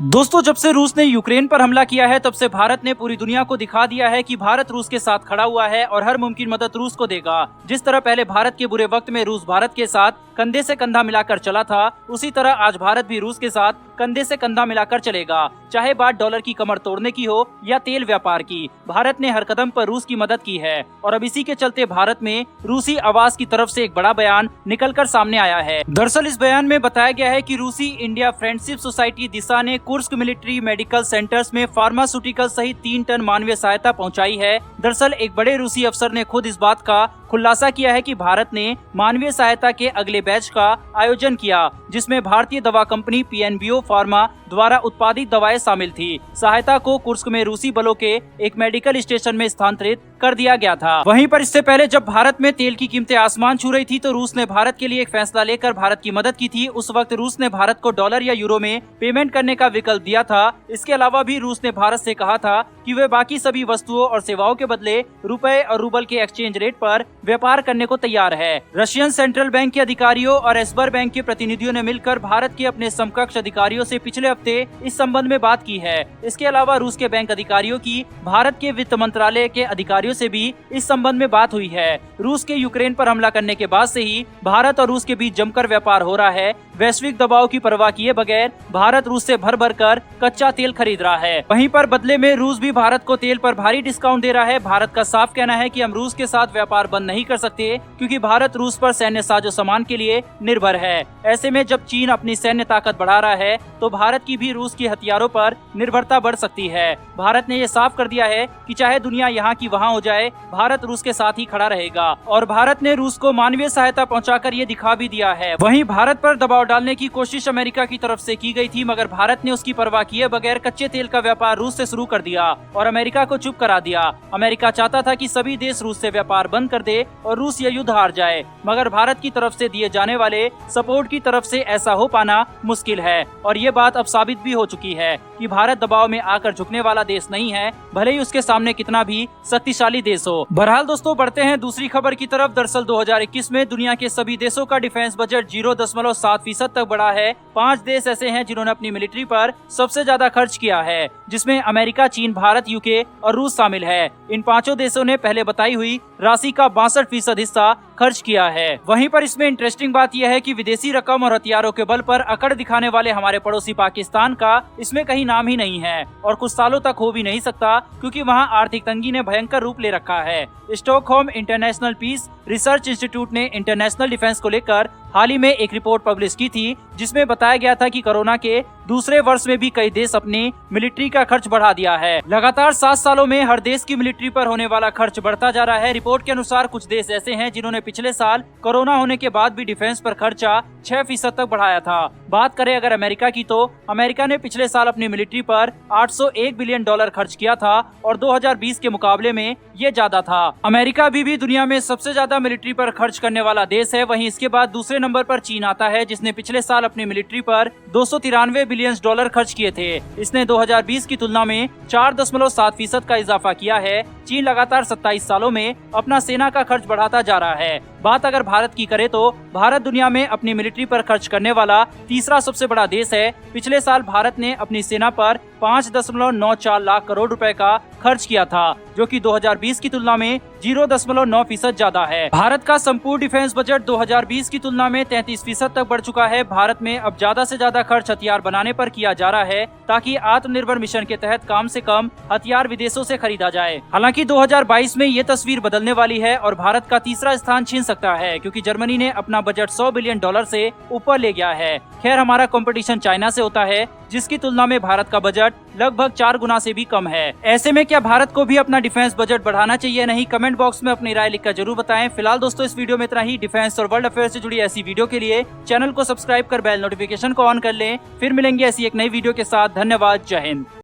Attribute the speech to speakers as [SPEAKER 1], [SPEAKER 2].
[SPEAKER 1] दोस्तों, जब से रूस ने यूक्रेन पर हमला किया है तब से भारत ने पूरी दुनिया को दिखा दिया है कि भारत रूस के साथ खड़ा हुआ है और हर मुमकिन मदद रूस को देगा। जिस तरह पहले भारत के बुरे वक्त में रूस भारत के साथ कंधे से कंधा मिलाकर चला था, उसी तरह आज भारत भी रूस के साथ कंधे से कंधा मिलाकर चलेगा। चाहे बात डॉलर की कमर तोड़ने की हो या तेल व्यापार की, भारत ने हर कदम पर रूस की मदद की है और अब इसी के चलते भारत में रूसी आवाज की तरफ से एक बड़ा बयान निकलकर सामने आया है। दरअसल इस बयान में बताया गया है कि रूसी इंडिया फ्रेंडशिप सोसाइटी दिशा ने कुर्स्क मिलिट्री मेडिकल सेंटर्स में फार्मास्यूटिकल सहित 3 टन मानवीय सहायता पहुंचाई है। दरअसल एक बड़े रूसी अफसर ने खुद इस बात का खुलासा किया है कि भारत ने मानवीय सहायता के अगले बैच का आयोजन किया, जिसमें भारतीय दवा कंपनी पीएनबीओ फार्मा द्वारा उत्पादित दवाएं शामिल थी। सहायता को कुर्स्क में रूसी बलों के एक मेडिकल स्टेशन में स्थानांतरित कर दिया गया था। वहीं पर इससे पहले जब भारत में तेल की कीमतें आसमान छू रही थी तो रूस ने भारत के लिए एक फैसला लेकर भारत की मदद की थी। उस वक्त रूस ने भारत को डॉलर या यूरो में पेमेंट करने का विकल्प दिया था। इसके अलावा भी रूस ने भारत से कहा था कि वे बाकी सभी वस्तुओं और सेवाओं के बदले रुपए और रूबल के एक्सचेंज रेट पर व्यापार करने को तैयार है। रशियन सेंट्रल बैंक के अधिकारियों और एसबर बैंक के प्रतिनिधियों ने मिलकर भारत के अपने समकक्ष अधिकारियों से पिछले हफ्ते इस संबंध में बात की है। इसके अलावा रूस के बैंक अधिकारियों की भारत के वित्त मंत्रालय के अधिकारियों से भी इस संबंध में बात हुई है। रूस के यूक्रेन पर हमला करने के बाद से ही भारत और रूस के बीच जमकर व्यापार हो रहा है। वैश्विक दबाव की परवाह किए बगैर भारत रूस से भर भर कर कच्चा तेल खरीद रहा है। वहीं पर बदले में रूस भी भारत को तेल पर भारी डिस्काउंट दे रहा है। भारत का साफ कहना है कि हम रूस के साथ व्यापार बंद नहीं कर सकते, क्योंकि भारत रूस पर सैन्य साजो सामान के लिए निर्भर है। ऐसे में जब चीन अपनी सैन्य ताकत बढ़ा रहा है तो भारत की भी रूस के हथियारों पर निर्भरता बढ़ सकती है। भारत ने ये साफ कर दिया है कि चाहे दुनिया यहाँ की वहाँ हो जाए, भारत रूस के साथ ही खड़ा रहेगा और भारत ने रूस को मानवीय सहायता पहुंचाकर ये दिखा भी दिया है। वहीं भारत पर दबाव डालने की कोशिश अमेरिका की तरफ से की गई थी, मगर भारत ने उसकी परवाह किए बगैर कच्चे तेल का व्यापार रूस से शुरू कर दिया और अमेरिका को चुप करा दिया। अमेरिका चाहता था कि सभी देश रूस से व्यापार बंद कर दे और रूस ये युद्ध हार जाए, मगर भारत की तरफ से दिए जाने वाले सपोर्ट की तरफ से ऐसा हो पाना मुश्किल है और ये बात अब साबित भी हो चुकी है कि भारत दबाव में आकर झुकने वाला देश नहीं है, भले ही उसके सामने कितना भी शक्तिशाली देश हो। बहरहाल दोस्तों, बढ़ते हैं दूसरी खबर की तरफ। दरअसल 2021 में दुनिया के सभी देशों का डिफेंस बजट 0.7% तक बढ़ा है। 5 देश ऐसे हैं जिन्होंने अपनी मिलिट्री पर सबसे ज्यादा खर्च किया है, जिसमें अमेरिका, चीन, भारत, यूके और रूस शामिल है। इन 5 देशों ने पहले बताई हुई राशि का 62% हिस्सा खर्च किया है। वहीं पर इसमें इंटरेस्टिंग बात यह है कि विदेशी रकम और हथियारों के बल पर अकड़ दिखाने वाले हमारे पड़ोसी पाकिस्तान का इसमें कहीं नाम ही नहीं है और कुछ सालों तक हो भी नहीं सकता, क्योंकि वहां आर्थिक तंगी ने भयंकर रूप ले रखा है। Stockholm International Peace Research Institute ने इंटरनेशनल डिफेंस को लेकर हाल ही में एक रिपोर्ट पब्लिश की थी, जिसमें बताया गया था कि कोरोना के दूसरे वर्ष में भी कई देश अपनी मिलिट्री का खर्च बढ़ा दिया है। लगातार 7 सालों में हर देश की मिलिट्री पर होने वाला खर्च बढ़ता जा रहा है। रिपोर्ट के अनुसार कुछ देश ऐसे हैं जिन्होंने पिछले साल कोरोना होने के बाद भी डिफेंस पर खर्चा 6% तक बढ़ाया था। बात करें अगर अमेरिका की, तो अमेरिका ने पिछले साल अपनी मिलिट्री पर $801 बिलियन खर्च किया था और 2020 के मुकाबले में ये ज्यादा था। अमेरिका भी दुनिया में सबसे ज्यादा मिलिट्री पर खर्च करने वाला देश है। वहीं इसके बाद दूसरे नंबर पर चीन आता है, जिसने पिछले साल अपनी मिलिट्री पर $293 बिलियन खर्च किए थे। इसने 2020 की तुलना में 4.7% का इजाफा किया है। चीन लगातार 27 सालों में अपना सेना का खर्च बढ़ाता जा रहा है। बात अगर भारत की करें तो भारत दुनिया में अपनी मिलिट्री पर खर्च करने वाला तीसरा सबसे बड़ा देश है। पिछले साल भारत ने अपनी सेना पर 5.94 लाख करोड़ रुपए का खर्च किया था, जो कि 2020 की तुलना में 0.9% ज्यादा है। भारत का संपूर्ण डिफेंस बजट 2020 की तुलना में 33% तक बढ़ चुका है। भारत में अब ज्यादा से ज्यादा खर्च हथियार बनाने पर किया जा रहा है, ताकि आत्मनिर्भर मिशन के तहत कम से कम हथियार विदेशों से खरीदा जाए। हालांकि 2022 में ये तस्वीर बदलने वाली है और भारत का तीसरा स्थान छीन सकता है, क्योंकि जर्मनी ने अपना बजट $100 बिलियन से ऊपर ले गया है। खैर, हमारा कंपटीशन चाइना से होता है, जिसकी तुलना में भारत का बजट लगभग 4 गुना से भी कम है। ऐसे में क्या भारत को भी अपना डिफेंस बजट बढ़ाना चाहिए? नहीं, कमेंट बॉक्स में अपनी राय लिखकर जरूर बताएं। फिलहाल दोस्तों, इस वीडियो में इतना ही। डिफेंस और वर्ल्ड अफेयर से जुड़ी ऐसी वीडियो के लिए चैनल को सब्सक्राइब कर बेल नोटिफिकेशन को ऑन कर लें। फिर मिलेंगे ऐसी एक नई वीडियो के साथ। धन्यवाद। जय हिंद।